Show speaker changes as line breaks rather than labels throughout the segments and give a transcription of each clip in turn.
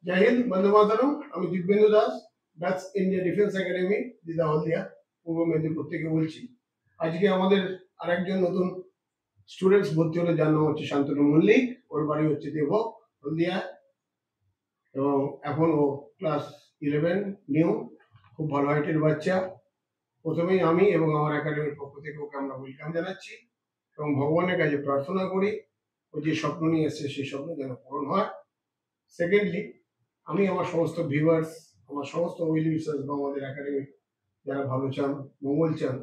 জয় হিন্দ, বন্দে মাতরম। আমি Dibyendu Das, bats India defence academy, দিদা হলদিয়া, পূর্ব মেদিনীপুর থেকে বলছি। আজকে আমাদের আরেকজন নতুন স্টুডেন্টস ভর্তি হলো, যার নাম হচ্ছে শান্তনু মল্লিক। ওর বাড়ি হচ্ছে দেবক, হলদিয়া, এবং এখন ও ক্লাস 11 নিউ। খুব ভালো হাইটের বাচ্চা। প্রথমেই আমি এবং আমার একাডেমির পক্ষ থেকে ওকে আমরা ওয়েলকাম জানাচ্ছি এবং ভগবানের কাছে প্রার্থনা করি ও যে স্বপ্ন নিয়ে এসছে সেই স্বপ্ন যেন পূরণ হয়। সেকেন্ডলি, আমি আমার সমস্ত ভিউয়ার্স, আমার সমস্ত ওয়েল উইশার্স বা আমাদের একাডেমির যারা ভালো চান, মঙ্গল চান,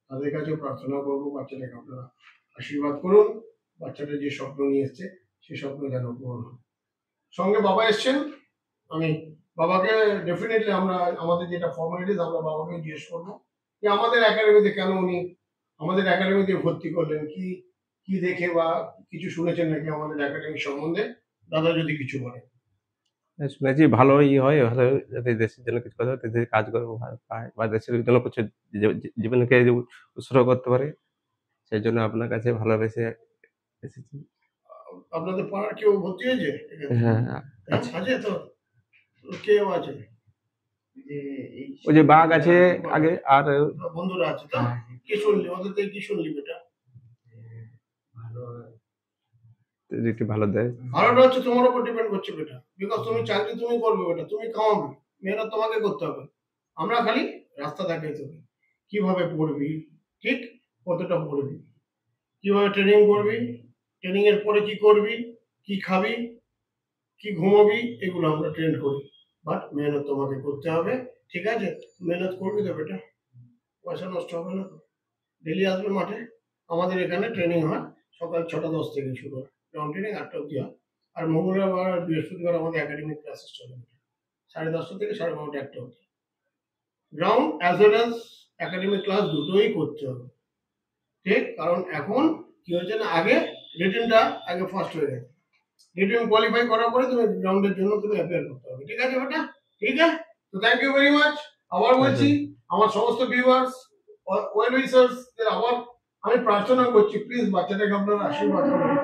তাদের কাছেও প্রার্থনা করবো বাচ্চাটাকে আপনারা আশীর্বাদ করুন। বাচ্চাটা যে স্বপ্ন নিয়ে এসছে সেই স্বপ্ন যেন পূরণ হয়। সঙ্গে বাবা এসছেন। আমি বাবাকে ডেফিনেটলি আমরা আমাদের যেটা ফর্মালিটিস আমরা বাবাকে জিজ্ঞেস করবো যে আমাদের একাডেমিতে কেন উনি আমাদের একাডেমিতে ভর্তি করলেন, কি কি দেখে বা কিছু শুনেছেন নাকি আমাদের একাডেমি সম্বন্ধে। দাদা যদি কিছু বলেন।
শুনেছি ভালোই হয়, ভালো যাতে দেশের জন্য কিছু কথা দেশের কাজ করে পায় বা দেশের জন্য কিছু জীবনকে উৎসর্গ করতে পারে, সেই জন্য আপনার কাছে ভালোবেসে এসেছি।
আপনাদের পাড়ার কেউ ভর্তি হয়েছে?
হ্যাঁ,
আছে তো। কেউ আছে?
ওই যে বাঘ আছে আগে, আর
বন্ধুরা আছে তো। কি শুনলি ওদের থেকে, কি শুনলি বেটা?
একটু ভালো দেয়।
ভালোটা হচ্ছে তোমার উপর ডিপেন্ড করছে বেটা, বিকজ তুমি চাকরি তুমি করবে বেটা, তুমি কামাবে, মেহনত তোমাকে করতে হবে। আমরা খালি রাস্তা দেখাই তোকে কিভাবে পড়বি, ঠিক কতটা পড়বি, কিভাবে ট্রেনিং করবি, ট্রেনিং এর পরে কি করবি, কি খাবি, কি ঘুমাবি, এগুলো আমরা ট্রেন করি। বাট মেহনত তোমাকে করতে হবে, ঠিক আছে? মেহনত করবি তো বেটা, পয়সা নষ্ট হবে না তো। ডেলি আসবে মাঠে, আমাদের এখানে ট্রেনিং হয় সকাল 6টা 10 থেকে শুরু হয়, গ্রাউন্ড ট্রেনিং 8টা অব্দি হয়। আর মঙ্গলবার আর বৃহস্পতিবার আমাদের একাডেমিক ক্লাসেস চলে 10:30 থেকে 12:30 1টা অব্দি। Ground as well as academic class দুটোই করতে হবে, ঠিক? কারণ এখন কি হয়েছে না, আগে রিটেনটা আগে ফার্স্ট হয়ে গেছে, রিটেন কোয়ালিফাই করার পরে তুমি গ্রাউন্ডের জন্য তুমি অ্যাপিয়ার করতে হবে, ঠিক আছে বেটা? ঠিক আছে, তো থ্যাংক ইউ ভেরি মাচ। আবার বলছি, আমার সমস্ত ভিউয়ার্স, ওয়েল উইশার্সদের আবার আমি প্রার্থনা করছি, প্লিজ বাচ্চাটাকে আপনারা আশীর্বাদ করুন,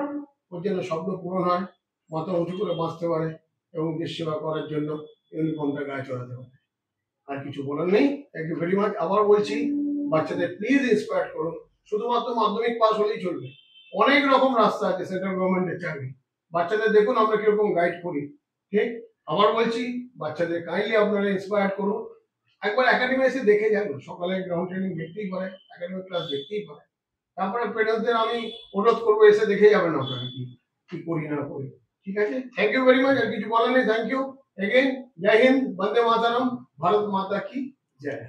ওর যেন স্বপ্ন পূরণ হয়, মাথা উঁচু করে বাঁচতে পারে এবং দেশ সেবা করার জন্য ইউনিফর্মটা গায়ে চড়াতে পারে। আর কিছু বলার নেই। Thank you very much. আবার বলছি, বাচ্চাদের প্লিজ ইন্সপায়ার করুন। শুধুমাত্র মাধ্যমিক পাস হলেই চলবে, অনেক রকম রাস্তা আছে সেন্ট্রাল গভর্নমেন্টের চাকরি। বাচ্চাদের দেখুন আমরা কিরকম গাইড করি, ঠিক? আবার বলছি, বাচ্চাদের কাইন্ডলি আপনারা ইন্সপায়ার করুন। একবার একাডেমি এসে দেখে যান, সকালে গ্রাউন্ড ট্রেনিং দেখতেই পারে, একাডেমিক ক্লাস দেখতেই পারে। তারপরে পেরেন্টসদের আমি অনুরোধ করবো এসে দেখে যাবেন আপনারা কি কি করি না করি, ঠিক আছে? Thank you very much. আর কিছু বলার নেই। Thank you again. জয় হিন্দ, বন্দে মাতরম, ভারত মাতা কি জয়।